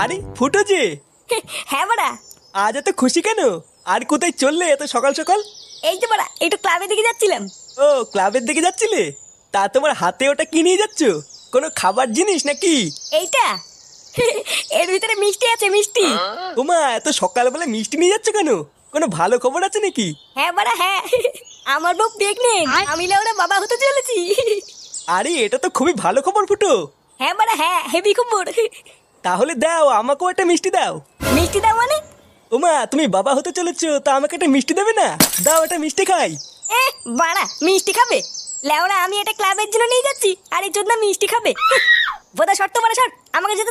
আরে ফুটো যে, হ্যাঁ বাড়া। আজ এত খুশি কেন? আর কোথায় চললে এত সকাল সকাল? এই তো বাড়া একটু ক্লাবের দিকে যাচ্ছিলাম। ও, ক্লাবের দিকে যাচ্ছিলে? তা তোমার হাতে ওটা কি নিয়ে যাচ্ছ? কোনো খাবার জিনিস নাকি? এইটা এর ভিতরে মিষ্টি আছে, মিষ্টি। তোমা এত সকালবেলা মিষ্টি নিয়ে যাচ্ছ কেন? কোনো ভালো খবর আছে নাকি? হ্যাঁ বাড়া হ্যাঁ, আমার বউ প্রেগনেন্ট, আমি লেওড়া বাবা হতে চলেছি। আরে এটা তো খুবই ভালো খবর ফুটো। হ্যাঁ বাড়া হ্যাঁ, হেভি খবর। তাহলে দাও, আমাকেও একটা মিষ্টি দাও। মিষ্টি দাও মানে? ওমা, তুমি বাবা হতে চলেছো তা আমাকে একটা মিষ্টি দেবে না? দাও, একটা মিষ্টি খাই। এ বাড়া মিষ্টি খাবে? লেওড়া আমি এটা ক্লাবের জন্য নিয়ে যাচ্ছি আর এই জন্য মিষ্টি খাবে? বোধা শর্ত বাড়া শর্ট, আমাকে যেতে